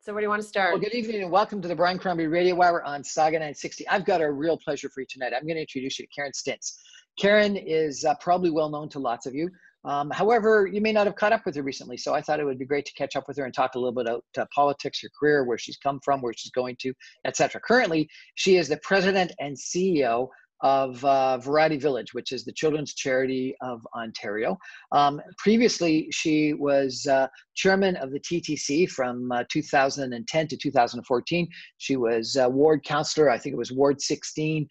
So where do you want to start? Well, good evening and welcome to the Brian Crombie Radio Hour on Saga 960. I've got a real pleasure for you tonight. I'm going to introduce you to Karen Stintz. Karen is probably well known to lots of you. However, you may not have caught up with her recently, so I thought it would be great to catch up with her and talk a little bit about politics, her career, where she's come from, where she's going to, etc. Currently, she is the president and CEO of Variety Village, which is the children's charity of Ontario. Previously, she was chairman of the TTC from 2010 to 2014. She was ward councillor, I think it was Ward 16,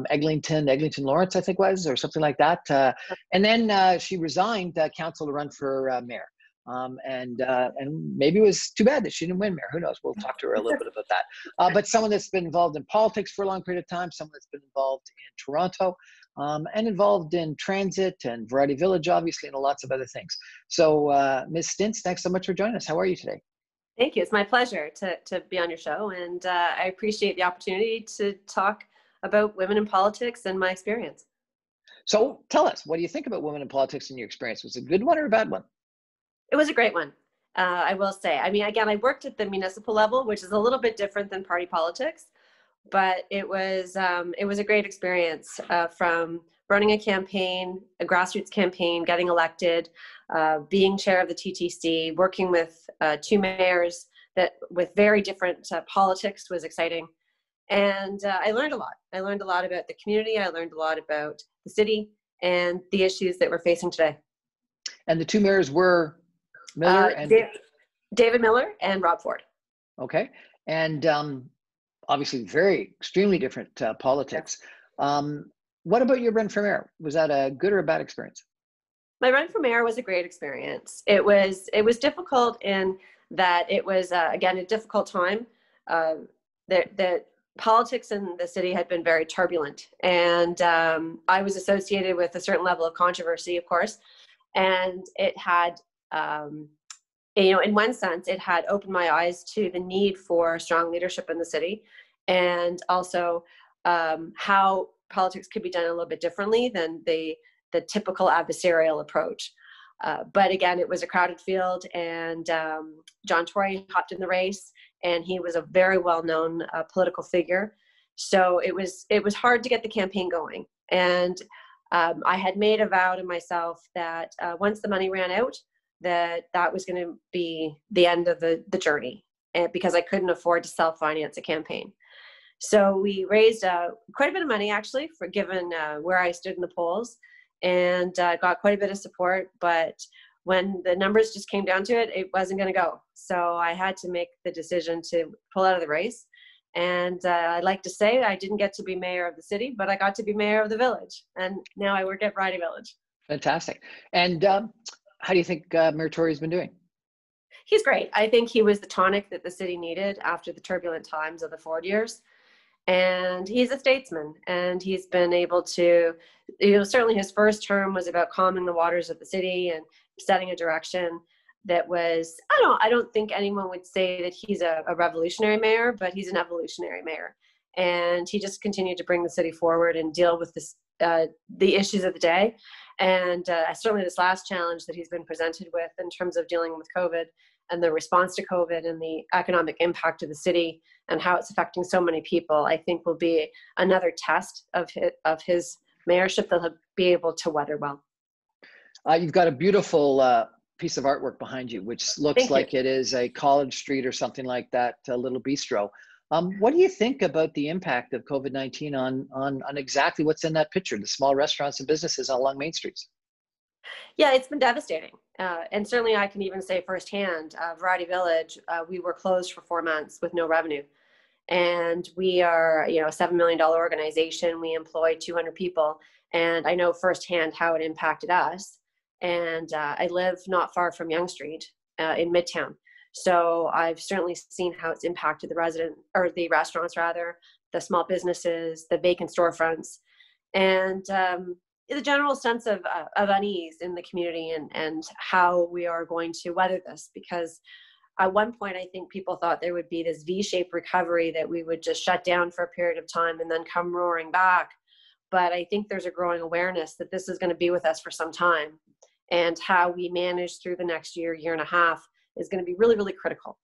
Eglinton Lawrence, I think was, or something like that. And then she resigned council to run for mayor. And maybe it was too bad that she didn't win mayor. Who knows? We'll talk to her a little bit about that. But someone that's been involved in politics for a long period of time, someone that's been involved in Toronto, and involved in transit and Variety Village, obviously, and lots of other things. So, Ms. Stintz, thanks so much for joining us. How are you today? Thank you. It's my pleasure to be on your show, and I appreciate the opportunity to talk about women in politics and my experience. So, tell us, what do you think about women in politics in your experience? Was it a good one or a bad one? It was a great one, I will say. I mean, again, I worked at the municipal level, which is a little bit different than party politics, but it was a great experience from running a campaign, a grassroots campaign, getting elected, being chair of the TTC, working with two mayors that with very different politics was exciting. And I learned a lot. I learned a lot about the community. I learned a lot about the city and the issues that we're facing today. And the two mayors were Miller and David Miller and Rob Ford. Okay, and obviously extremely different politics. What about your run for mayor? Was that a good or a bad experience? My run for mayor was a great experience. It was difficult in that it was again a difficult time. The politics in the city had been very turbulent, and I was associated with a certain level of controversy, of course, and it had. In one sense, it had opened my eyes to the need for strong leadership in the city, and also how politics could be done a little bit differently than the typical adversarial approach. But again, it was a crowded field, and John Tory hopped in the race, and he was a very well-known political figure. So it was hard to get the campaign going, and I had made a vow to myself that once the money ran out, that was going to be the end of the journey, and because I couldn't afford to self-finance a campaign. So we raised quite a bit of money, actually, for given where I stood in the polls, and got quite a bit of support. But when the numbers just came down to it, it wasn't going to go. So I had to make the decision to pull out of the race. And I'd like to say I didn't get to be mayor of the city, but I got to be mayor of the village. And now I work at Variety Village. Fantastic. And how do you think Mayor Tory has been doing? He's great. I think he was the tonic that the city needed after the turbulent times of the Ford years. And he's a statesman, and he's been able to, certainly his first term was about calming the waters of the city and setting a direction that was, I don't think anyone would say that he's a revolutionary mayor, but he's an evolutionary mayor. And he just continued to bring the city forward and deal with this, the issues of the day. And certainly this last challenge that he's been presented with in terms of dealing with COVID and the response to COVID and the economic impact of the city and how it's affecting so many people, I think will be another test of his mayorship that he'll be able to weather well. You've got a beautiful piece of artwork behind you, which looks like it is a College Street or something like that, a little bistro. What do you think about the impact of COVID-19 on exactly what's in that picture, the small restaurants and businesses along Main Streets? Yeah, it's been devastating. And certainly I can even say firsthand, Variety Village, we were closed for 4 months with no revenue. And we are, a $7 million organization. We employ 200 people. And I know firsthand how it impacted us. And I live not far from Yonge Street in Midtown. So I've certainly seen how it's impacted the restaurants rather, the small businesses, the vacant storefronts, and the general sense of unease in the community and how we are going to weather this. Because at one point, I think people thought there would be this V-shaped recovery that we would just shut down for a period of time and then come roaring back. But I think there's a growing awareness that this is going to be with us for some time, and how we manage through the next year and a half is going to be really, really critical.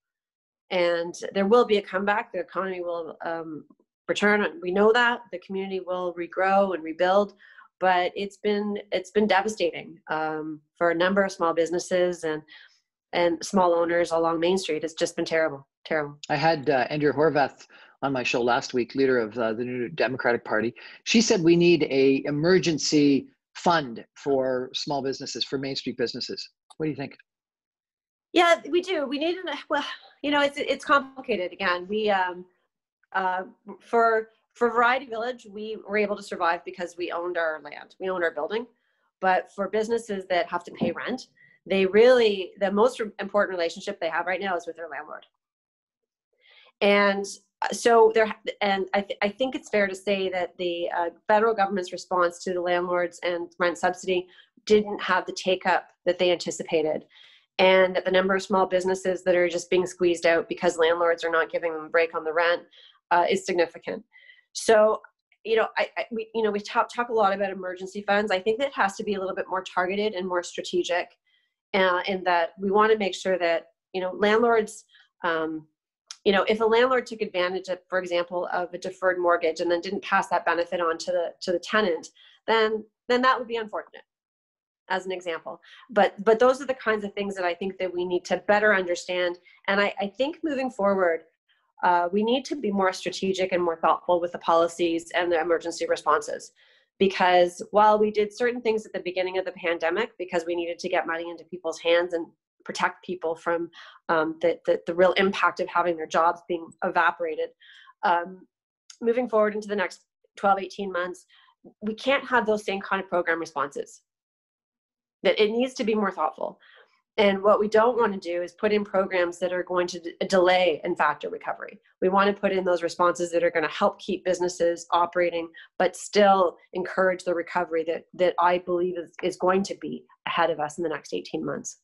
and there will be a comeback. The economy will return. We know that the community will regrow and rebuild, but it's been devastating for a number of small businesses and small owners along Main Street. It's just been terrible. I had Andrea Horvath on my show last week, leader of the new Democratic Party. She said we need a emergency fund for small businesses, for Main Street businesses. What do you think? Yeah, we do. We need well, it's complicated. Again, we for Variety Village, we were able to survive because we owned our land, we owned our building. But for businesses that have to pay rent, the most important relationship they have right now is with their landlord. And so I think it's fair to say that the federal government's response to the landlords and rent subsidy didn't have the take up that they anticipated, and that the number of small businesses that are just being squeezed out because landlords are not giving them a break on the rent is significant. So, we talk a lot about emergency funds. I think that it has to be a little bit more targeted and more strategic, in that we want to make sure that, landlords, if a landlord took advantage of, for example, of a deferred mortgage and then didn't pass that benefit on to the tenant, then that would be unfortunate, as an example. But those are the kinds of things that I think that we need to better understand. And I think moving forward, we need to be more strategic and more thoughtful with the policies and the emergency responses. Because while we did certain things at the beginning of the pandemic, because we needed to get money into people's hands and protect people from the real impact of having their jobs being evaporated, moving forward into the next 12, 18 months, we can't have those same kind of program responses. That it needs to be more thoughtful. And what we don't want to do is put in programs that are going to delay, in fact, a recovery. We want to put in those responses that are going to help keep businesses operating, but still encourage the recovery that I believe is going to be ahead of us in the next 18 months.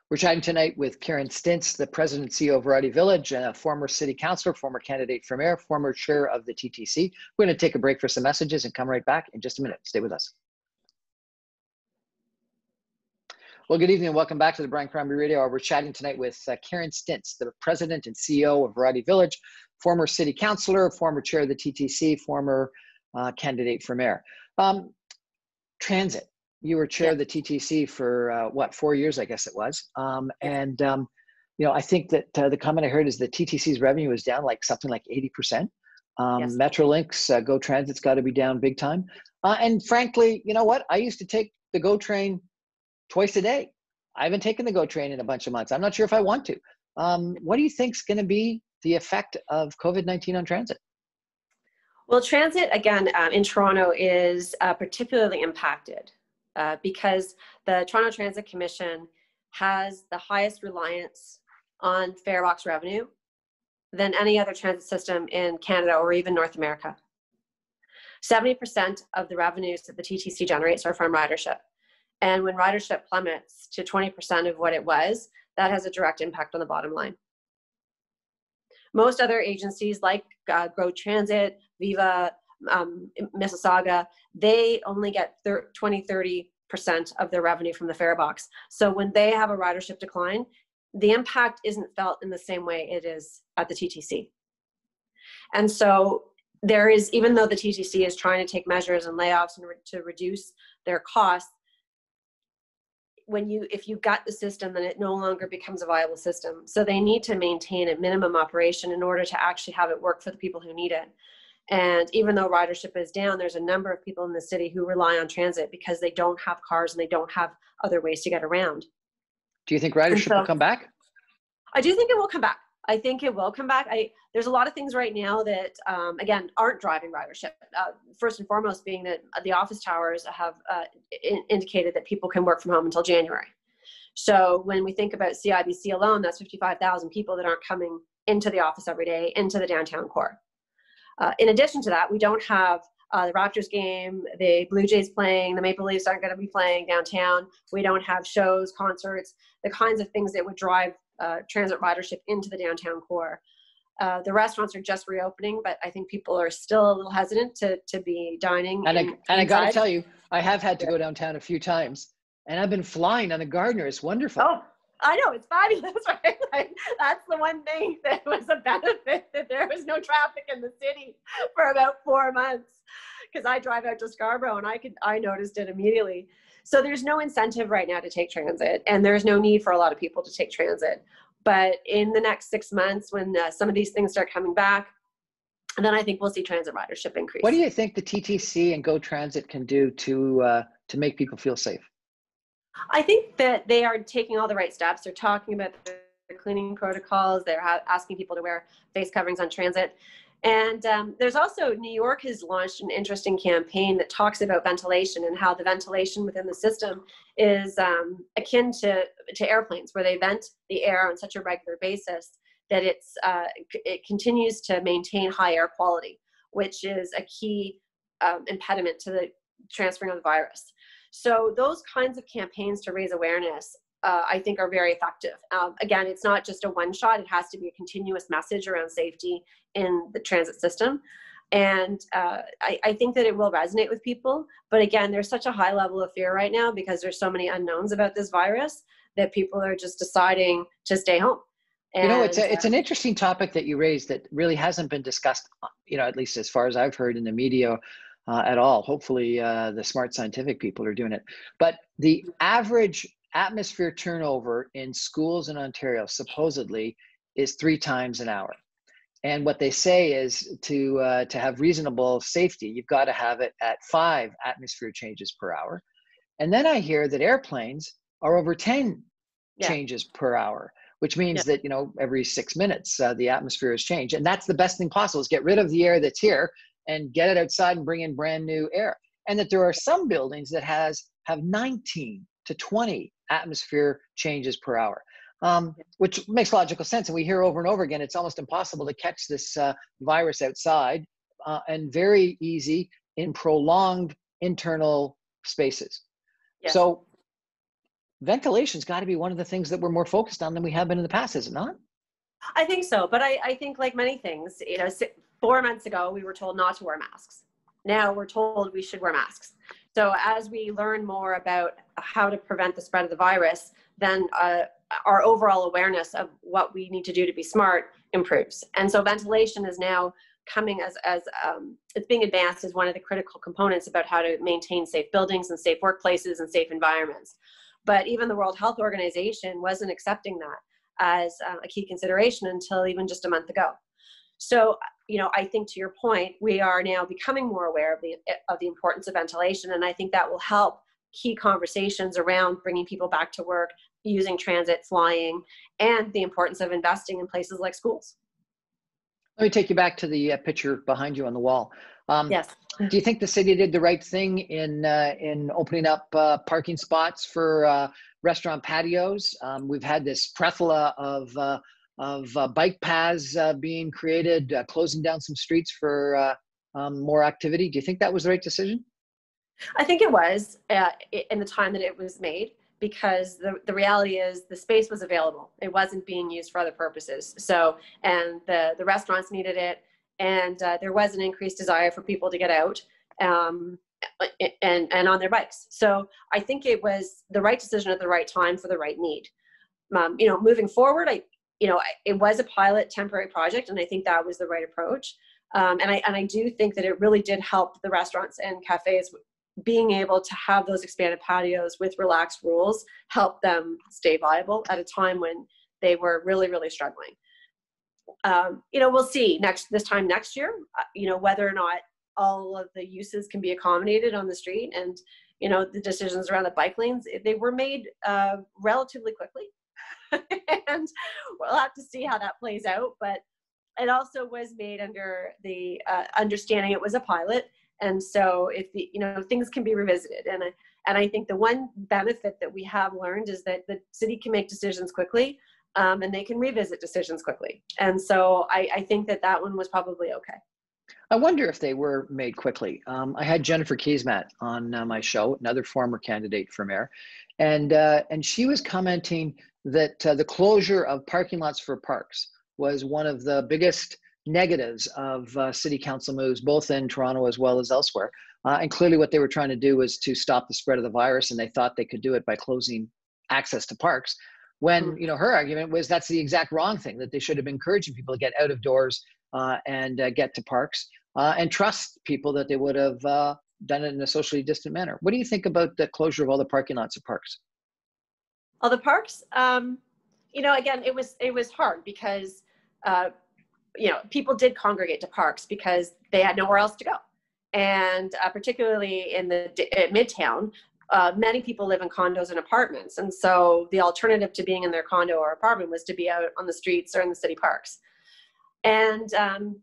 We're chatting tonight with Karen Stintz, the president and CEO of Variety Village, and a former city councillor, former candidate for mayor, former chair of the TTC. We're going to take a break for some messages and come right back in just a minute. Stay with us. Well, good evening and welcome back to the Brian Crombie Radio Hour. We're chatting tonight with Karen Stintz, the president and CEO of Variety Village, former city councillor, former chair of the TTC, former candidate for mayor. Transit. You were chair of the TTC for 4 years, I guess it was. I think that the comment I heard is the TTC's revenue is down something like 80%. Yes. Metrolinx, GO Transit's got to be down big time. And frankly, you know what? I used to take the GO train twice a day. I haven't taken the GO train in a bunch of months. I'm not sure if I want to. What do you think is going to be the effect of COVID-19 on transit? Well, transit, again, in Toronto is particularly impacted because the Toronto Transit Commission has the highest reliance on fare box revenue than any other transit system in Canada or even North America. 70% of the revenues that the TTC generates are from ridership. And when ridership plummets to 20% of what it was, that has a direct impact on the bottom line. Most other agencies like GO Transit, Viva, Mississauga, they only get 20-30% of their revenue from the fare box. So when they have a ridership decline, the impact isn't felt in the same way it is at the TTC. And so there is, even though the TTC is trying to take measures and layoffs to reduce their costs, if you gut the system, then it no longer becomes a viable system. So they need to maintain a minimum operation in order to actually have it work for the people who need it. And even though ridership is down, there's a number of people in the city who rely on transit because they don't have cars and they don't have other ways to get around. Do you think ridership will come back? I do think it will come back. I think it will come back. There's a lot of things right now that, again, aren't driving ridership. First and foremost being that the office towers have indicated that people can work from home until January. So when we think about CIBC alone, that's 55,000 people that aren't coming into the office every day, into the downtown core. In addition to that, we don't have the Raptors game, the Blue Jays playing, the Maple Leafs aren't going to be playing downtown. We don't have shows, concerts, the kinds of things that would drive transit ridership into the downtown core. The restaurants are just reopening, but I think people are still a little hesitant to be dining. And I got to tell you, I have had to go downtown a few times, and I've been flying on the Gardiner. It's wonderful. Oh, I know, it's fabulous, right? Like, that's the one thing that was a benefit, that there was no traffic in the city for about 4 months, because I drive out to Scarborough and I noticed it immediately. So there's no incentive right now to take transit, and there's no need for a lot of people to take transit. But in the next 6 months, when some of these things start coming back, and then I think we'll see transit ridership increase. What do you think the TTC and Go Transit can do to make people feel safe? I think that they are taking all the right steps. They're talking about the cleaning protocols. They're asking people to wear face coverings on transit. And there's also, New York has launched an interesting campaign that talks about ventilation and how the ventilation within the system is akin to airplanes, where they vent the air on such a regular basis that it continues to maintain high air quality, which is a key impediment to the transferring of the virus. So those kinds of campaigns to raise awareness, I think, are very effective. Again, it's not just a one shot. It has to be a continuous message around safety in the transit system. And I think that it will resonate with people. But again, there's such a high level of fear right now because there's so many unknowns about this virus that people are just deciding to stay home. And, you know, it's an interesting topic that you raised that really hasn't been discussed, you know, at least as far as I've heard in the media at all. Hopefully the smart scientific people are doing it. But the average atmosphere turnover in schools in Ontario supposedly is 3 times an hour. And what they say is to have reasonable safety, you've got to have it at 5 atmosphere changes per hour. And then I hear that airplanes are over 10 changes per hour, which means that, you know, every 6 minutes, the atmosphere has changed. And that's the best thing possible, is get rid of the air that's here and get it outside and bring in brand new air. And that there are some buildings that have 19 to 20 atmosphere changes per hour, which makes logical sense. And we hear over and over again, it's almost impossible to catch this virus outside and very easy in prolonged internal spaces. Yes. So ventilation's got to be one of the things that we're more focused on than we have been in the past, is it not? I think so. But I think, like many things, you know, 4 months ago, we were told not to wear masks. Now we're told we should wear masks. So as we learn more about how to prevent the spread of the virus, then our overall awareness of what we need to do to be smart improves. And so ventilation is now coming as it's being advanced as one of the critical components about how to maintain safe buildings and safe workplaces and safe environments. But even the World Health Organization wasn't accepting that as a key consideration until even just a month ago. So, you know, I think, to your point, we are now becoming more aware of the importance of ventilation, and I think that will help key conversations around bringing people back to work, using transit, flying, and the importance of investing in places like schools. Let me take you back to the picture behind you on the wall. Yes. Do you think the city did the right thing in opening up parking spots for restaurant patios? We've had this plethora of bike paths being created, closing down some streets for more activity. Do you think that was the right decision? I think it was in the time that it was made, because the reality is the space was available. It wasn't being used for other purposes. So, and the restaurants needed it, and there was an increased desire for people to get out and on their bikes. So I think it was the right decision at the right time for the right need. You know, moving forward, it was a pilot temporary project, and I think that was the right approach. And I do think that it really did help the restaurants and cafes being able to have those expanded patios with relaxed rules, help them stay viable at a time when they were really, really struggling. You know, we'll see this time next year, you know, whether or not all of the uses can be accommodated on the street. And, you know, the decisions around the bike lanes, they were made relatively quickly. And we'll have to see how that plays out. But it also was made under the understanding it was a pilot. And so if things can be revisited. And I think the one benefit that we have learned is that the city can make decisions quickly, and they can revisit decisions quickly. And so I think that one was probably okay. I wonder if they were made quickly. I had Jennifer Keesmaat on my show, another former candidate for mayor, and she was commenting that the closure of parking lots for parks was one of the biggest negatives of city council moves, both in Toronto as well as elsewhere. And clearly what they were trying to do was to stop the spread of the virus, and they thought they could do it by closing access to parks. when, her argument was that's the exact wrong thing, that they should have been encouraging people to get out of doors and get to parks and trust people that they would have done it in a socially distant manner. What do you think about the closure of all the parking lots of parks? All the parks, again, it was hard because, people did congregate to parks because they had nowhere else to go. And particularly in Midtown, many people live in condos and apartments. And so the alternative to being in their condo or apartment was to be out on the streets or in the city parks. And, and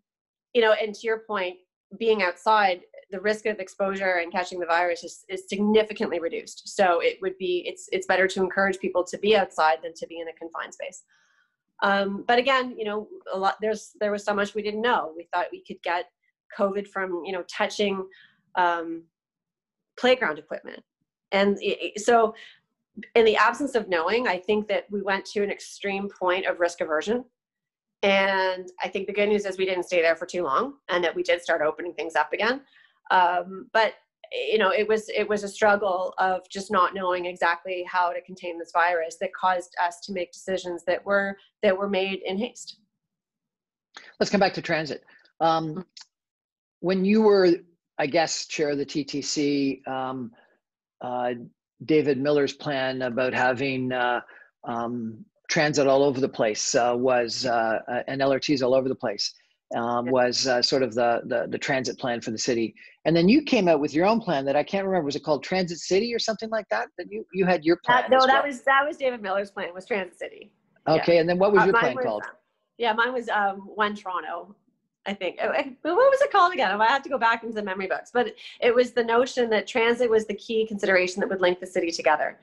to your point, being outside, the risk of exposure and catching the virus is significantly reduced. So it's better to encourage people to be outside than to be in a confined space. But again, there was so much we didn't know. We thought we could get COVID from, touching playground equipment. And so in the absence of knowing, I think that we went to an extreme point of risk aversion. And I think the good news is we didn't stay there for too long and that we did start opening things up again. But it was a struggle of just not knowing exactly how to contain this virus that caused us to make decisions that were made in haste. Let's come back to transit. When you were, I guess, chair of the TTC, David Miller's plan about having transit all over the place and LRTs all over the place was sort of the transit plan for the city. And then you came out with your own plan that I can't remember. Was it called Transit City or something like that? That you had your plan? That was David Miller's plan, was Transit City. Okay, yeah. And then what was your plan called? Mine was One Toronto, I think. What was it called again? I have to go back into the memory books. But it was the notion that transit was the key consideration that would link the city together.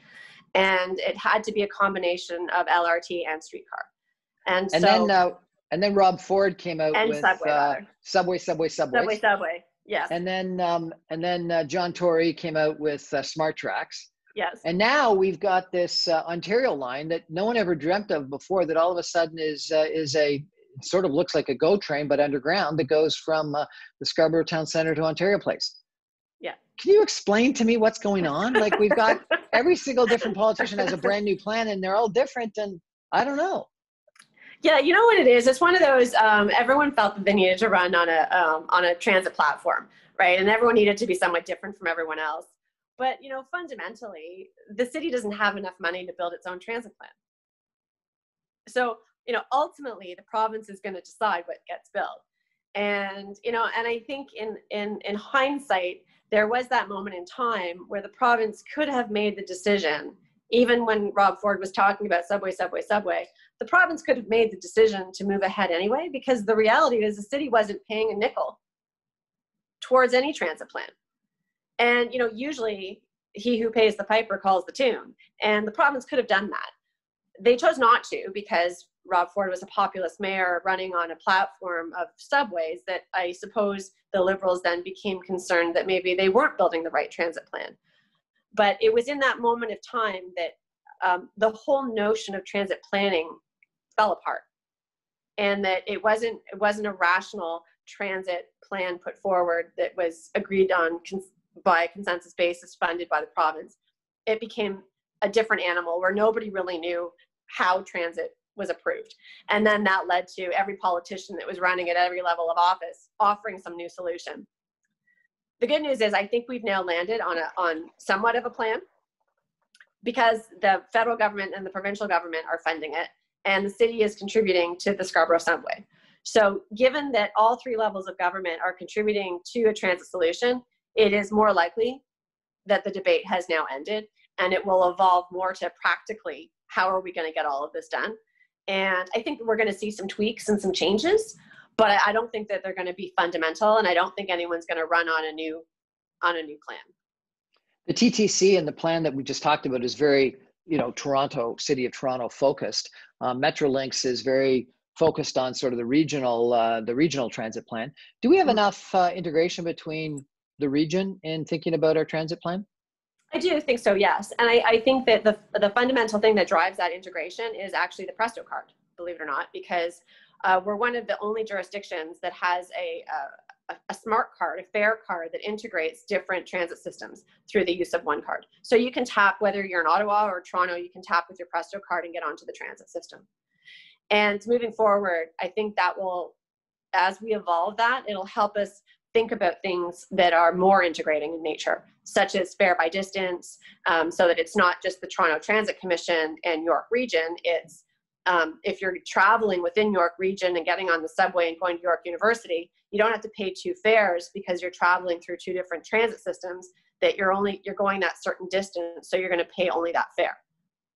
And it had to be a combination of LRT and streetcar. And then Rob Ford came out with Subway. Yes. And then John Tory came out with Smart Tracks. Yes. And now we've got this Ontario line that no one ever dreamt of before, that all of a sudden is a sort of looks like a GO train, but underground, that goes from the Scarborough Town Centre to Ontario Place. Yeah. Can you explain to me what's going on? Like, we've got every single different politician has a brand new plan and they're all different, and I don't know. Yeah, you know what it is? It's one of those, everyone felt that they needed to run on a transit platform, right? And everyone needed to be somewhat different from everyone else. But, fundamentally, the city doesn't have enough money to build its own transit plan. So, ultimately, the province is going to decide what gets built. And, and I think in hindsight, there was that moment in time where the province could have made the decision, even when Rob Ford was talking about Subway, the province could have made the decision to move ahead anyway, because the reality is the city wasn't paying a nickel towards any transit plan. And, usually he who pays the piper calls the tune, and the province could have done that. They chose not to, because Rob Ford was a populist mayor running on a platform of subways that I suppose the Liberals then became concerned that maybe they weren't building the right transit plan. But it was in that moment of time that the whole notion of transit planning fell apart, and that it wasn't a rational transit plan put forward that was agreed on by a consensus basis funded by the province. It became a different animal where nobody really knew how transit was approved. And then that led to every politician that was running at every level of office offering some new solution. The good news is I think we've now landed on somewhat of a plan, because the federal government and the provincial government are funding it, and the city is contributing to the Scarborough Subway. So given that all three levels of government are contributing to a transit solution, it is more likely that the debate has now ended, and it will evolve more to practically how are we going to get all of this done. And I think we're going to see some tweaks and some changes, but I don't think that they're going to be fundamental, and I don't think anyone's going to run on a new plan. The TTC and the plan that we just talked about is very, City of Toronto focused. Metrolinx is very focused on sort of the regional transit plan. Do we have enough integration between the region in thinking about our transit plan? I do think so, yes. And I think that the fundamental thing that drives that integration is actually the Presto card, believe it or not, because we're one of the only jurisdictions that has a smart card, a fare card that integrates different transit systems through the use of one card. So you can tap, whether you're in Ottawa or Toronto, you can tap with your Presto card and get onto the transit system. And moving forward, I think that will, as we evolve that, it'll help us think about things that are more integrating in nature, such as fare by distance, so that it's not just the Toronto Transit Commission and York Region. It's if you're traveling within York Region and getting on the subway and going to York University, you don't have to pay two fares because you're traveling through two different transit systems, that you're going that certain distance, so you're going to pay only that fare.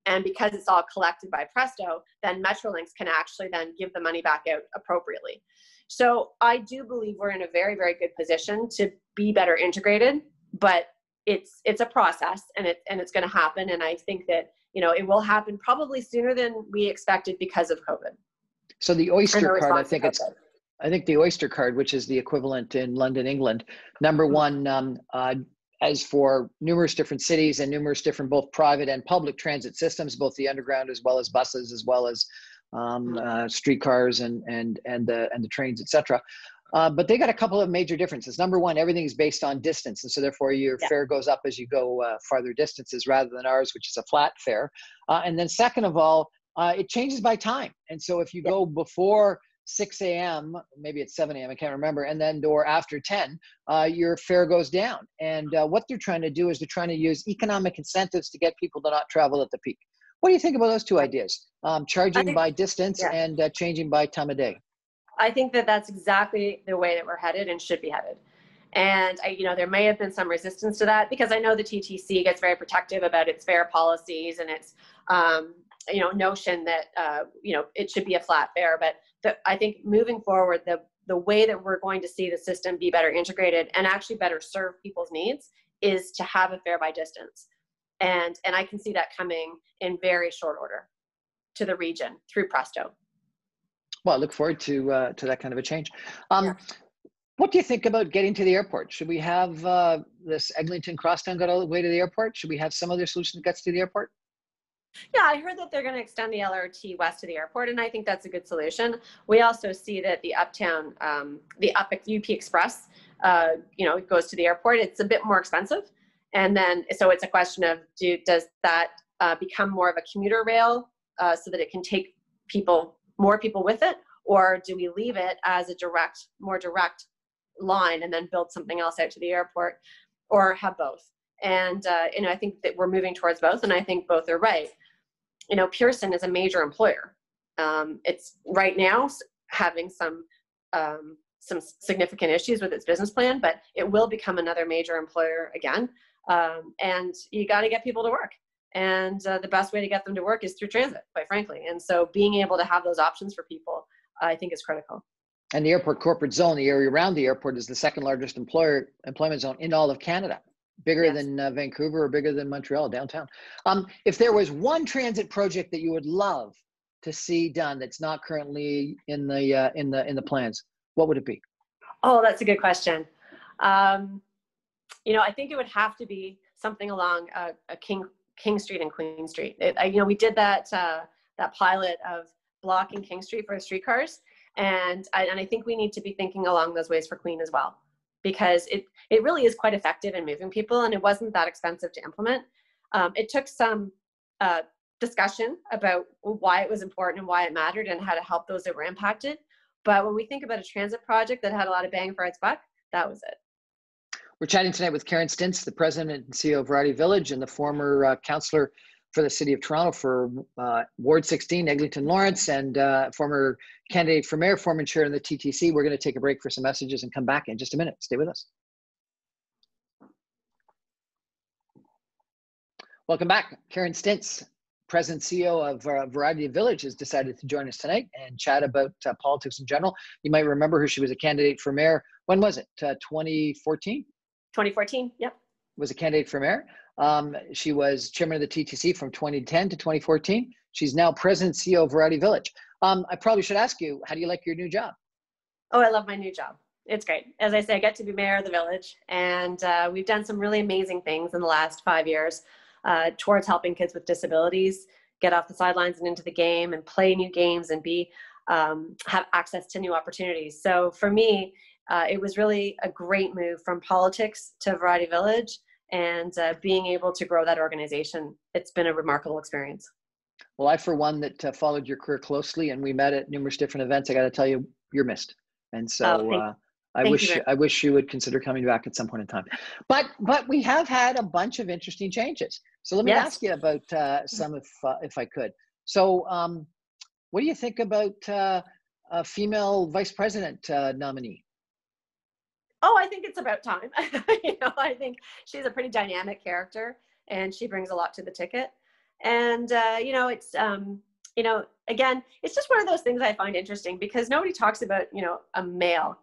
And because it's all collected by Presto, then Metrolinx can actually then give the money back out appropriately. So I do believe we're in a very, very good position to be better integrated, but it's a process, and it's going to happen. And I think that, it will happen probably sooner than we expected because of COVID. So the Oyster Card, I think the Oyster Card, which is the equivalent in London, England, number one, as for numerous different cities and numerous different both private and public transit systems, both the underground as well as buses, as well as streetcars and the trains, etc. But they got a couple of major differences. Number one, everything is based on distance, and so therefore your fare goes up as you go farther distances, rather than ours, which is a flat fare. And then second of all, it changes by time. And so if you go before 6 a.m., maybe it's 7 a.m., I can't remember, and then or after 10, your fare goes down. And what they're trying to do is they're trying to use economic incentives to get people to not travel at the peak. What do you think about those two ideas? Charging by distance and changing by time of day. I think that that's exactly the way that we're headed and should be headed. And there may have been some resistance to that, because I know the TTC gets very protective about its fare policies and its notion that it should be a flat fare. But I think moving forward, the way that we're going to see the system be better integrated and actually better serve people's needs is to have a fare by distance. And I can see that coming in very short order to the region through Presto. Well, I look forward to that kind of a change. What do you think about getting to the airport? Should we have this Eglinton Crosstown go all the way to the airport? Should we have some other solution that gets to the airport? Yeah, I heard that they're going to extend the LRT west to the airport, and I think that's a good solution. We also see that the uptown, the UP Express, it goes to the airport. It's a bit more expensive. And then, so it's a question of, does that become more of a commuter rail so that it can take more people with it? Or do we leave it as a more direct line and then build something else out to the airport, or have both? And, I think that we're moving towards both, and I think both are right. Pearson is a major employer. It's right now having some significant issues with its business plan, but it will become another major employer again. And you got to get people to work. And the best way to get them to work is through transit, quite frankly. And so being able to have those options for people, I think, is critical. And the airport corporate zone, the area around the airport, is the second largest employment zone in all of Canada. Bigger than Vancouver, or bigger than Montreal downtown. If there was one transit project that you would love to see done that's not currently in the plans, what would it be? Oh, that's a good question. I think it would have to be something along King Street and Queen Street. We did that pilot of blocking King Street for streetcars, and I think we need to be thinking along those ways for Queen as well, because it really is quite effective in moving people, and it wasn't that expensive to implement. It took some discussion about why it was important and why it mattered and how to help those that were impacted. But when we think about a transit project that had a lot of bang for its buck, that was it. We're chatting tonight with Karen Stintz, the president and CEO of Variety Village and the former councillor for the City of Toronto for Ward 16, Eglinton Lawrence, and former candidate for mayor, former chair in the TTC. We're going to take a break for some messages and come back in just a minute. Stay with us. Welcome back. Karen Stintz, President CEO of Variety Village, has decided to join us tonight and chat about politics in general. You might remember her. She was a candidate for mayor. When was it? 2014? 2014, yep. Was a candidate for mayor. She was chairman of the TTC from 2010 to 2014. She's now president CEO of Variety Village. I probably should ask you, how do you like your new job? Oh, I love my new job. It's great. As I say, I get to be mayor of the village, and we've done some really amazing things in the last 5 years towards helping kids with disabilities get off the sidelines and into the game and play new games and be have access to new opportunities. So for me, it was really a great move from politics to Variety Village, and being able to grow that organization. It's been a remarkable experience. Well, I, for one, that followed your career closely, and we met at numerous different events. I got to tell you, you're missed. And so I wish you would consider coming back at some point in time. But we have had a bunch of interesting changes. So let me ask you about some, if I could. So what do you think about a female vice president nominee? Oh, I think it's about time. I think she's a pretty dynamic character, and she brings a lot to the ticket. And it's again, it's just one of those things I find interesting, because nobody talks about a male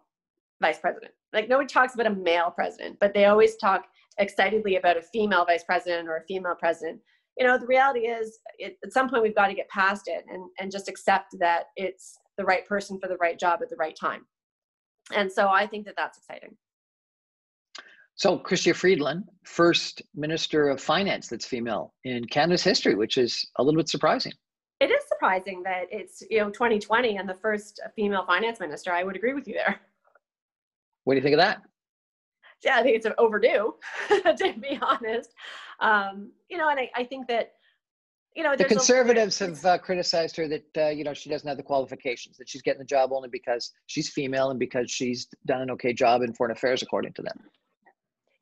vice president. Like, nobody talks about a male president, but they always talk excitedly about a female vice president or a female president. The reality is, at some point we've got to get past it and just accept that it's the right person for the right job at the right time. And so I think that that's exciting. So Chrystia Freeland, first Minister of Finance that's female in Canada's history, which is a little bit surprising. It is surprising that it's 2020 and the first female finance minister. I would agree with you there. What do you think of that? Yeah, I think it's overdue, to be honest. And I think that the Conservatives have criticized her that she doesn't have the qualifications, that she's getting the job only because she's female and because she's done an okay job in foreign affairs, according to them.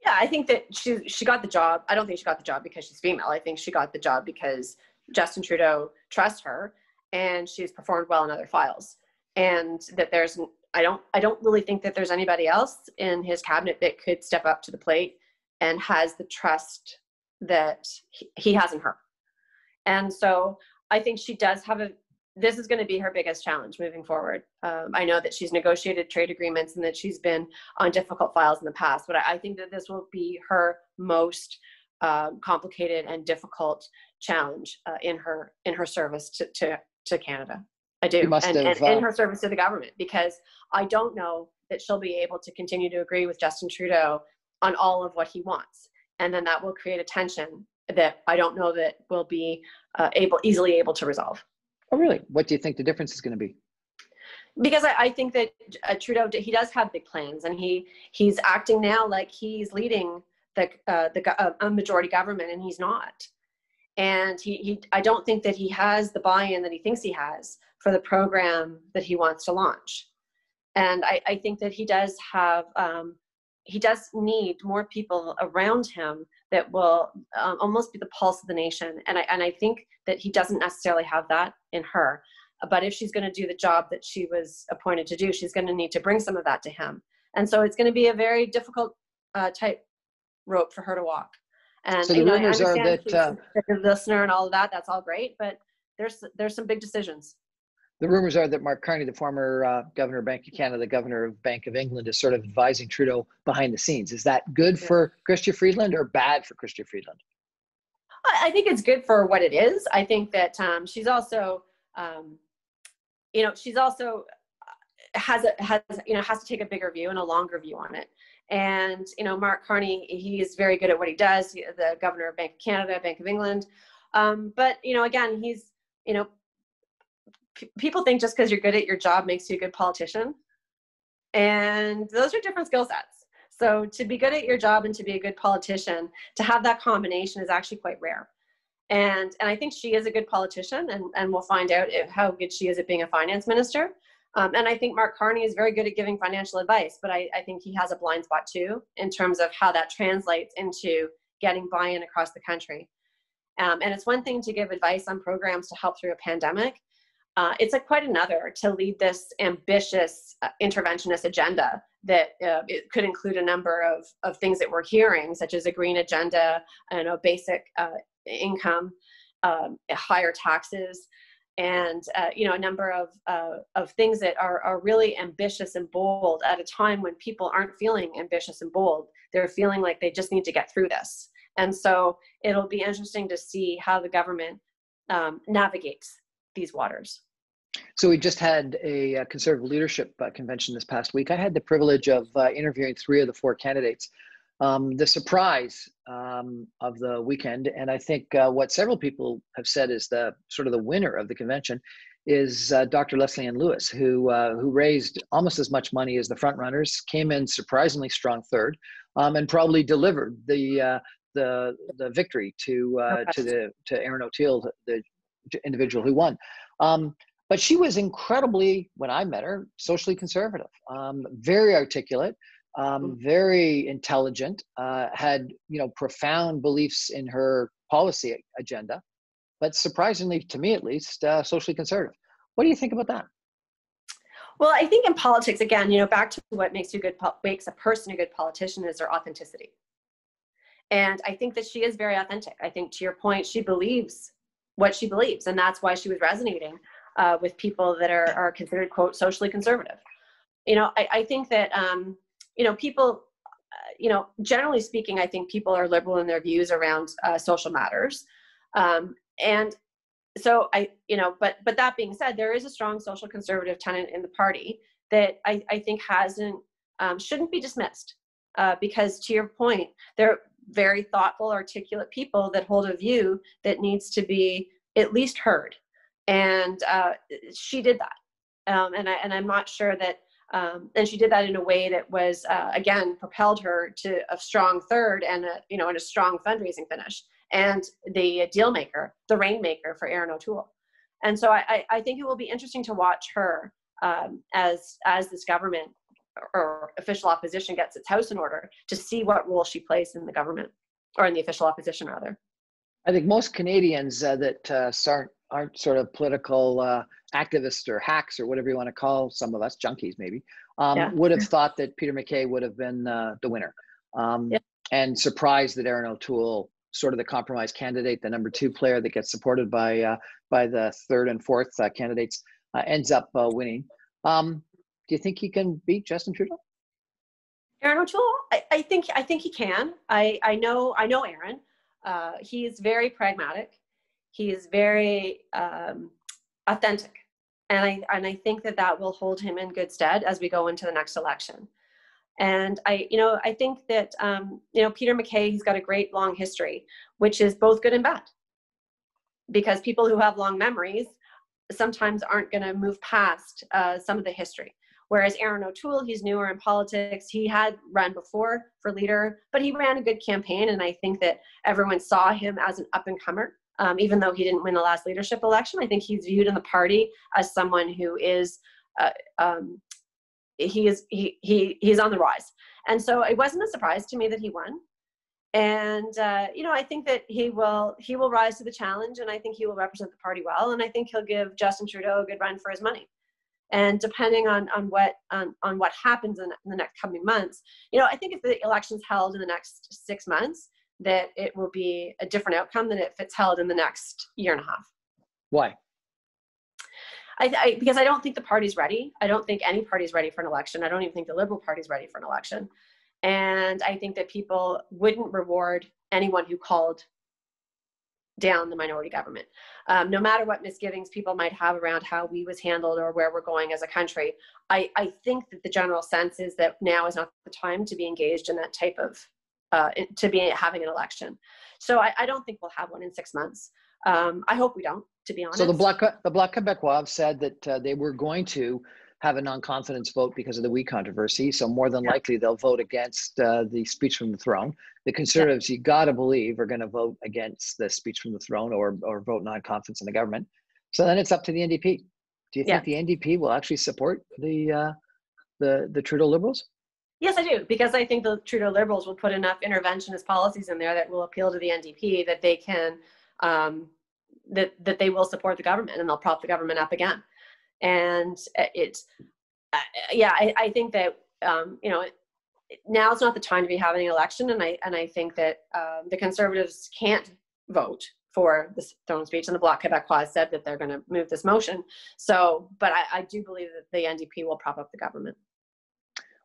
Yeah, I think that she got the job. I don't think she got the job because she's female. I think she got the job because Justin Trudeau trusts her, and she's performed well in other files. And that I don't really think that there's anybody else in his cabinet that could step up to the plate and has the trust that he has in her. And so I think she does have this is going to be her biggest challenge moving forward. I know that she's negotiated trade agreements and that she's been on difficult files in the past, but I think that this will be her most complicated and difficult challenge in her service to Canada. I do, and in her service to the government, because I don't know that she'll be able to continue to agree with Justin Trudeau on all of what he wants, and then that will create a tension that I don't know that we'll be easily able to resolve. Oh, really? What do you think the difference is going to be? Because I think that Trudeau, he does have big plans, and he's acting now like he's leading a majority government, and he's not. And I don't think that he has the buy-in that he thinks he has for the program that he wants to launch. And I think that he does need more people around him that will almost be the pulse of the nation. And I think that he doesn't necessarily have that in her. But if she's going to do the job that she was appointed to do, she's going to need to bring some of that to him. And so it's going to be a very difficult tight rope for her to walk. And so the rumors are that she's a listener and all of that. That's all great, but there's some big decisions. The rumors are that Mark Carney, the former governor of Bank of Canada, the governor of Bank of England, is sort of advising Trudeau behind the scenes. Is that good for Chrystia Freeland or bad for Chrystia Freeland? I think it's good for what it is. I think that she's also, has to take a bigger view and a longer view on it. And Mark Carney, he is very good at what he does. The governor of Bank of Canada, Bank of England, but again, he's people think just because you're good at your job makes you a good politician. And those are different skill sets. So to be good at your job and to be a good politician, to have that combination is actually quite rare. And I think she is a good politician, and we'll find out how good she is at being a finance minister. And I think Mark Carney is very good at giving financial advice, but I think he has a blind spot too, in terms of how that translates into getting buy-in across the country. And it's one thing to give advice on programs to help through a pandemic. It's quite another to lead this ambitious interventionist agenda that it could include a number of things that we're hearing, such as a green agenda, basic income, higher taxes, and a number of things that are really ambitious and bold at a time when people aren't feeling ambitious and bold. They're feeling like they just need to get through this. And so it'll be interesting to see how the government navigates these waters. So we just had a conservative leadership convention this past week. I had the privilege of interviewing 3 of the 4 candidates. The surprise of the weekend, and I think what several people have said is the sort of the winner of the convention, is Dr. Leslie Ann Lewis, who raised almost as much money as the front runners, came in surprisingly strong third, and probably delivered the victory to Aaron O'Toole, the individual who won. But she was incredibly, when I met her, socially conservative, very articulate, very intelligent, had profound beliefs in her policy agenda, but surprisingly, to me at least, socially conservative. What do you think about that? Well, I think in politics, again, back to what makes a person a good politician is their authenticity. And I think that she is very authentic. I think, to your point, she believes what she believes, and that's why she was resonating with people that are considered, quote, socially conservative. I think that people, generally speaking, I think people are liberal in their views around social matters. And so but that being said, there is a strong social conservative tenet in the party that I think shouldn't be dismissed, because, to your point, they're very thoughtful, articulate people that hold a view that needs to be at least heard. And she did that. And I'm not sure that, and she did that in a way that was, again, propelled her to a strong third and a strong fundraising finish, and the deal maker, the rainmaker for Aaron O'Toole. And so I think it will be interesting to watch her as this government or official opposition gets its house in order, to see what role she plays in the government, or in the official opposition, rather. I think most Canadians that aren't sort of political activists or hacks or whatever you want to call some of us, junkies maybe, would have thought that Peter MacKay would have been the winner, and surprised that Aaron O'Toole, sort of the compromise candidate, the number 2 player that gets supported by the third and fourth candidates, ends up winning. Do you think he can beat Justin Trudeau? Aaron O'Toole, I think he can. I know Aaron. He is very pragmatic. He is very authentic, and I think that will hold him in good stead as we go into the next election. And I think that Peter MacKay, he's got a great long history, which is both good and bad, because people who have long memories sometimes aren't going to move past some of the history. Whereas Aaron O'Toole, he's newer in politics. He had run before for leader, but he ran a good campaign. And I think that everyone saw him as an up-and-comer, even though he didn't win the last leadership election. I think he's viewed in the party as someone who is, he's on the rise. And so it wasn't a surprise to me that he won. And, I think that he will rise to the challenge, and I think he will represent the party well. And I think he'll give Justin Trudeau a good run for his money. And depending on what happens in the next coming months, I think if the election's held in the next 6 months, that it will be a different outcome than if it's held in the next year and a half. Why? Because I don't think the party's ready. I don't think any party's ready for an election. I don't even think the Liberal Party's ready for an election. And I think that people wouldn't reward anyone who called down the minority government. No matter what misgivings people might have around how we was handled or where we're going as a country, I think that the general sense is that now is not the time to be engaged in that type of, to be having an election. So I don't think we'll have one in 6 months. I hope we don't, to be honest. So the Bloc Québécois have said that they were going to have a non-confidence vote because of the WE controversy. So more than likely they'll vote against the speech from the throne. The Conservatives, you got to believe, are going to vote against the speech from the throne or vote non-confidence in the government. So then it's up to the NDP. Do you think the NDP will actually support the Trudeau Liberals? Yes, I do, because I think the Trudeau Liberals will put enough interventionist policies in there that will appeal to the NDP, that they can, that they will support the government, and they'll prop the government up again. And I think that, now's not the time to be having an election. And I think that the Conservatives can't vote for this throne speech, and the Bloc Québécois said that they're going to move this motion. So, but I do believe that the NDP will prop up the government.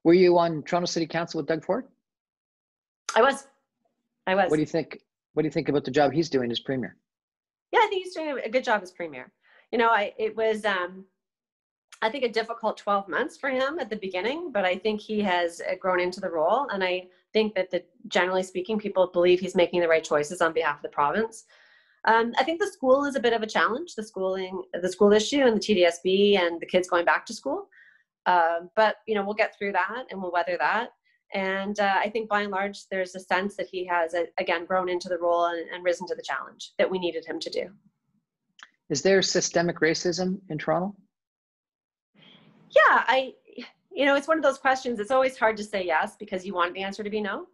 Were you on Toronto City Council with Doug Ford? I was. What do you think? What do you think about the job he's doing as premier? Yeah, I think he's doing a good job as premier. It was, I think, a difficult 12 months for him at the beginning, but I think he has grown into the role. And I think that generally speaking, people believe he's making the right choices on behalf of the province. I think the school is a bit of a challenge, the school issue and the TDSB and the kids going back to school. But, we'll get through that and we'll weather that. And I think by and large, there's a sense that he has, again, grown into the role and risen to the challenge that we needed him to do. Is there systemic racism in Toronto? Yeah, it's one of those questions. It's always hard to say yes because you want the answer to be no.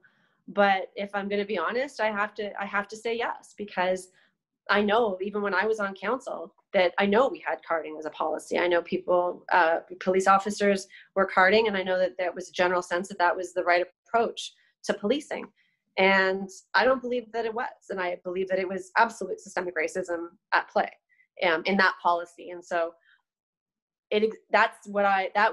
But if I'm going to be honest, I have to say yes, because I know even when I was on council that I know we had carding as a policy. I know police officers were carding, and I know that there was a general sense that that was the right approach to policing. And I don't believe that it was. And I believe that it was absolute systemic racism at play in that policy. And so that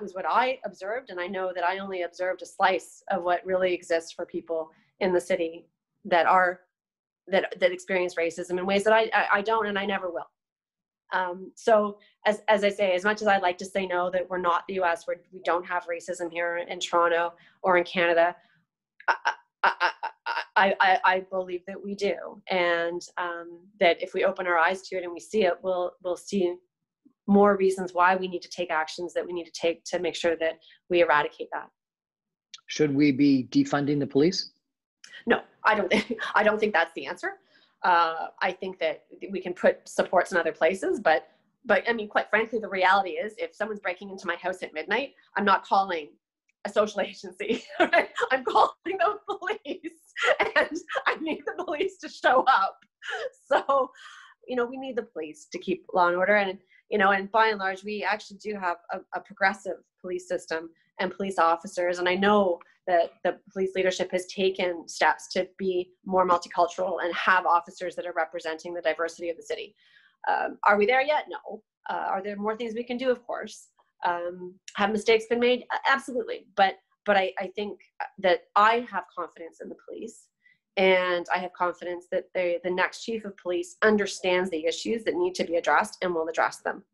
was what I observed. And I know that I only observed a slice of what really exists for people in the city that experience racism in ways that I don't, and I never will. So as I say, as much as I'd like to say no, that we're not the US, we don't have racism here in Toronto or in Canada, I believe that we do. And that if we open our eyes to it and we see it, we'll see more reasons why we need to take actions that we need to take to make sure that we eradicate that. Should we be defunding the police? No, I don't think that's the answer. I think that we can put supports in other places, but I mean, quite frankly, the reality is if someone's breaking into my house at midnight, I'm not calling a social agency. Right? I'm calling the police, and I need the police to show up. So, we need the police to keep law and order. And by and large, we actually do have a progressive police system and police officers. And I know that the police leadership has taken steps to be more multicultural and have officers that are representing the diversity of the city. Are we there yet? No. Are there more things we can do? Of course. Have mistakes been made? Absolutely. But I think that I have confidence in the police, and I have confidence that the next chief of police understands the issues that need to be addressed and will address them.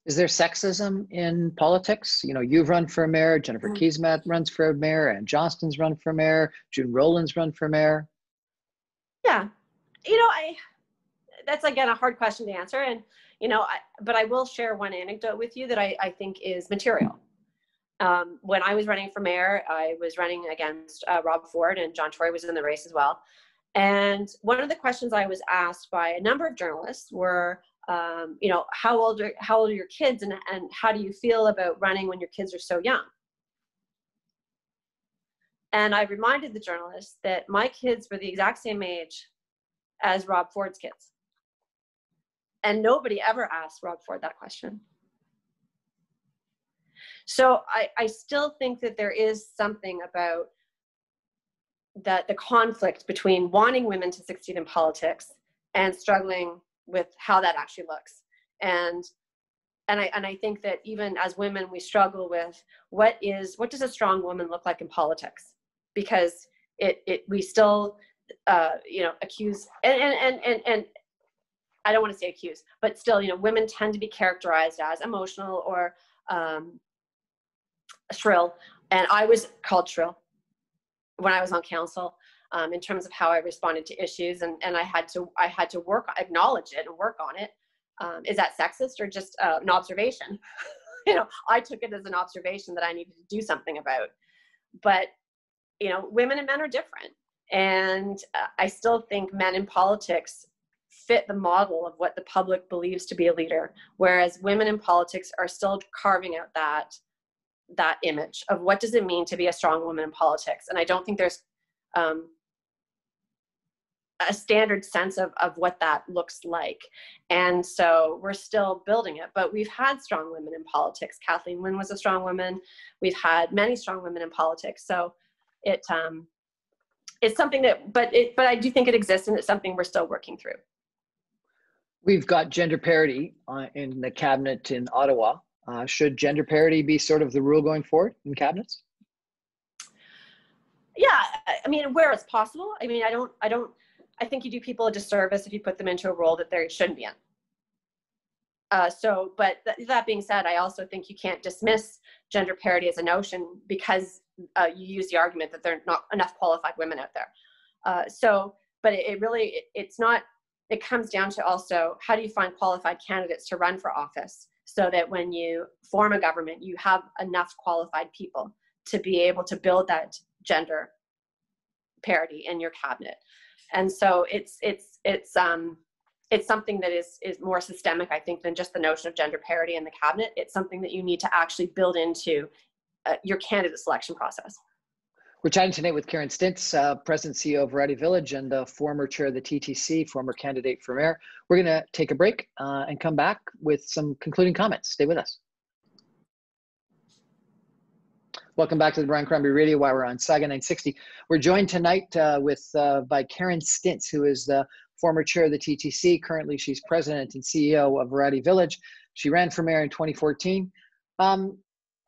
Is there sexism in politics? You've run for mayor, Jennifer Keesmaat runs for mayor, and Johnston's run for mayor, June Rowland's run for mayor. Yeah. That's again a hard question to answer. And, but I will share one anecdote with you that I think is material. When I was running for mayor, I was running against Rob Ford, and John Tory was in the race as well. And one of the questions I was asked by a number of journalists were, how old are your kids, and how do you feel about running when your kids are so young? And I reminded the journalists that my kids were the exact same age as Rob Ford's kids. And nobody ever asked Rob Ford that question. So I still think that there is something about the conflict between wanting women to succeed in politics and struggling with how that actually looks. And I think that even as women, we struggle with what does a strong woman look like in politics? Because we still accuse and I don't want to say accuse, but still, women tend to be characterized as emotional or shrill. And I was called shrill when I was on council, in terms of how I responded to issues, and I had to acknowledge it and work on it. Is that sexist or just an observation? I took it as an observation that I needed to do something about. But women and men are different, and I still think men in politics fit the model of what the public believes to be a leader, whereas women in politics are still carving out that image of what does it mean to be a strong woman in politics. And I don't think there's a standard sense of what that looks like. And so we're still building it, but we've had strong women in politics. Kathleen Wynne was a strong woman. We've had many strong women in politics. So it's something that, but I do think it exists, and it's something we're still working through. We've got gender parity in the cabinet in Ottawa. Should gender parity be sort of the rule going forward in cabinets? Yeah, I mean, where it's possible. I mean, I think you do people a disservice if you put them into a role that they shouldn't be in. But that being said, I also think you can't dismiss gender parity as a notion because you use the argument that there are not enough qualified women out there. But it's not, it comes down to also, how do you find qualified candidates to run for office so that when you form a government, you have enough qualified people to be able to build that gender parity in your cabinet. And so it's something that is more systemic, I think, than just the notion of gender parity in the cabinet. It's something that you need to actually build into your candidate selection process. We're chatting tonight with Karen Stintz, President and CEO of Variety Village and former chair of the TTC, former candidate for mayor. We're going to take a break and come back with some concluding comments. Stay with us. Welcome back to the Brian Crombie Radio Hour on Saga 960. We're joined tonight by Karen Stintz, who is the former chair of the TTC. Currently, she's president and CEO of Variety Village. She ran for mayor in 2014.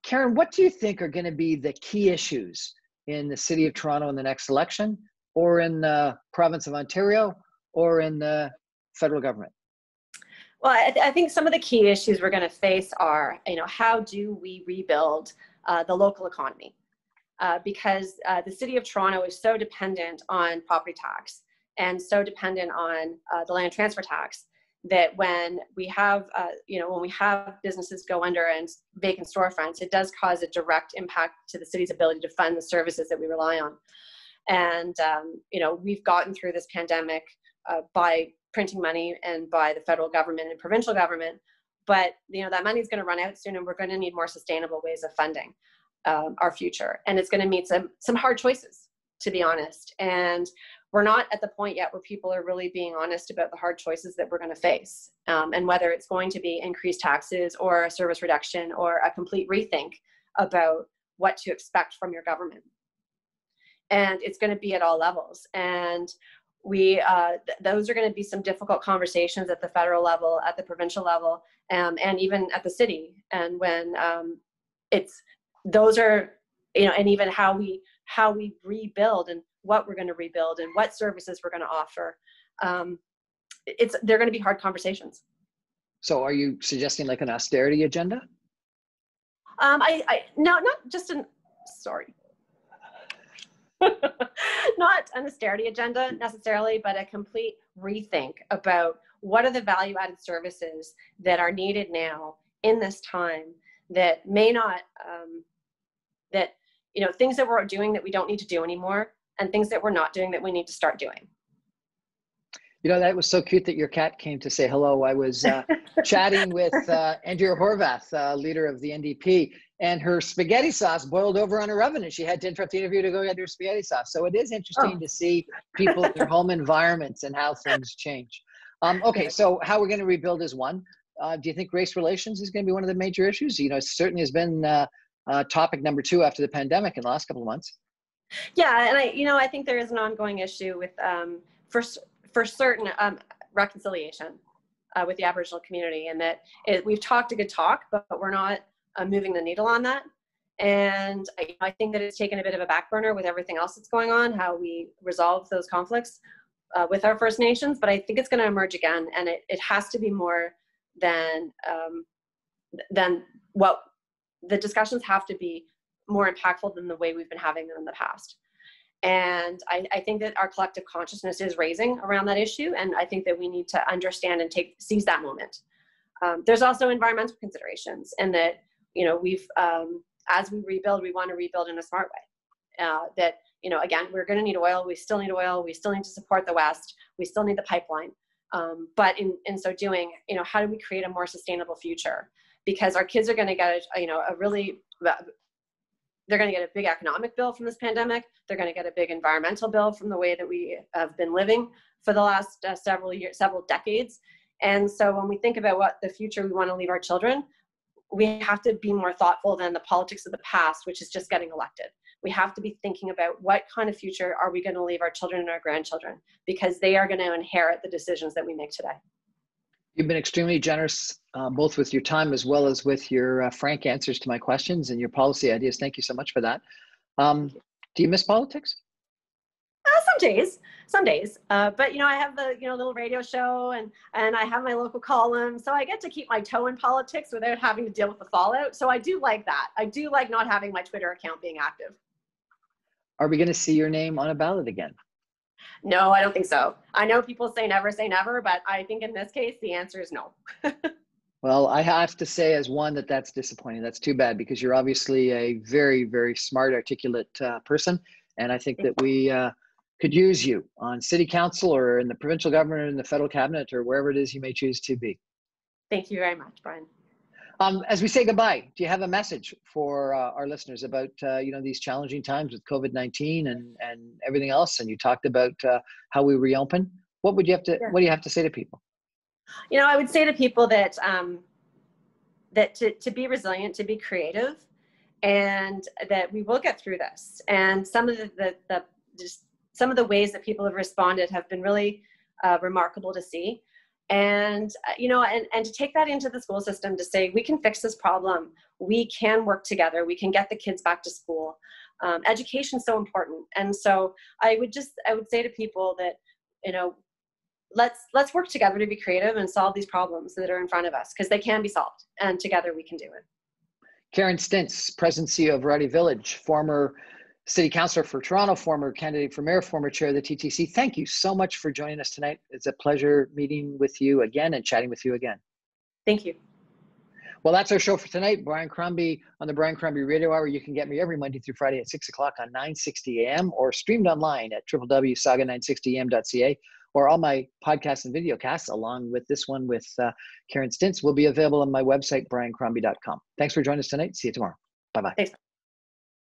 Karen, what do you think are going to be the key issues in the city of Toronto in the next election, or in the province of Ontario, or in the federal government? Well, I think some of the key issues we're going to face are, how do we rebuild the local economy? Because the city of Toronto is so dependent on property tax and so dependent on the land transfer tax that when we have, when we have businesses go under and vacant storefronts, it does cause a direct impact to the city's ability to fund the services that we rely on. And, we've gotten through this pandemic by printing money and by the federal government and provincial government, but, that money is going to run out soon, and we're going to need more sustainable ways of funding our future. And it's going to meet some hard choices, to be honest. And we're not at the point yet where people are really being honest about the hard choices that we're going to face, and whether it's going to be increased taxes or a service reduction or a complete rethink about what to expect from your government. And it's going to be at all levels. And those are going to be some difficult conversations at the federal level, at the provincial level, and even at the city. And when and even how we rebuild and what we're going to rebuild and what services we're going to offer. They're going to be hard conversations. So are you suggesting like an austerity agenda? Not an austerity agenda necessarily, but a complete rethink about what are the value added services that are needed now in this time that may not, things that we're doing that we don't need to do anymore, and things that we're not doing that we need to start doing. That was so cute that your cat came to say hello. I was chatting with Andrea Horvath, leader of the NDP, and her spaghetti sauce boiled over on her oven, and she had to interrupt the interview to go get her spaghetti sauce. So it is interesting to see people in their home environments and how things change. Okay, so how we're going to rebuild is one. Do you think race relations is going to be one of the major issues? It certainly has been topic number 2 after the pandemic in the last couple of months. Yeah, and I think there is an ongoing issue with for certain reconciliation with the Aboriginal community, and that we've talked a good talk, but we're not moving the needle on that. And I think that it's taken a bit of a back burner with everything else that's going on, how we resolve those conflicts with our First Nations. But I think it's going to emerge again, and it has to be more than what the discussions have to be more impactful than the way we've been having them in the past. And I think that our collective consciousness is raising around that issue. And I think that we need to understand and seize that moment. There's also environmental considerations, and that, we've, as we rebuild, we want to rebuild in a smart way. Again, we're going to need oil. We still need oil. We still need to support the West. We still need the pipeline. But in so doing, how do we create a more sustainable future? Because our kids are going to get, they're going to get a big economic bill from this pandemic. They're going to get a big environmental bill from the way that we have been living for the last several decades. And so when we think about what the future we want to leave our children, we have to be more thoughtful than the politics of the past, which is just getting elected. We have to be thinking about what kind of future are we going to leave our children and our grandchildren, because they are going to inherit the decisions that we make today. You've been extremely generous, both with your time as well as with your frank answers to my questions and your policy ideas. Thank you so much for that. Do you miss politics? Some days. But I have the little radio show, and I have my local column, so I get to keep my toe in politics without having to deal with the fallout. So I do like that. I do like not having my Twitter account being active. Are we going to see your name on a ballot again? No, I don't think so. I know people say never, but I think in this case, the answer is no. Well, I have to say as one that's disappointing. That's too bad because you're obviously a very, very smart, articulate person. And I think that we could use you on city council or in the provincial government or in the federal cabinet or wherever it is you may choose to be. Thank you very much, Brian. As we say goodbye, do you have a message for our listeners about these challenging times with COVID-19 and everything else? And you talked about how we reopen. What do you have to say to people? I would say to people that that to be resilient, to be creative, and that we will get through this. And some of the ways that people have responded have been really remarkable to see. And and to take that into the school system to say we can fix this problem, we can work together, we can get the kids back to school. Education is so important, and so I would say to people that let's work together to be creative and solve these problems that are in front of us, because they can be solved, and together we can do it. Karen Stintz, President CEO of Variety Village, former City Councillor for Toronto, former candidate for Mayor, former Chair of the TTC. Thank you so much for joining us tonight. It's a pleasure meeting with you again and chatting with you again. Thank you. Well, that's our show for tonight. Brian Crombie on the Brian Crombie Radio Hour. You can get me every Monday through Friday at 6 o'clock on 960 AM or streamed online at www.saga960am.ca, or all my podcasts and video casts, along with this one with Karen Stintz, will be available on my website, briancrombie.com. Thanks for joining us tonight. See you tomorrow. Bye-bye. Thanks.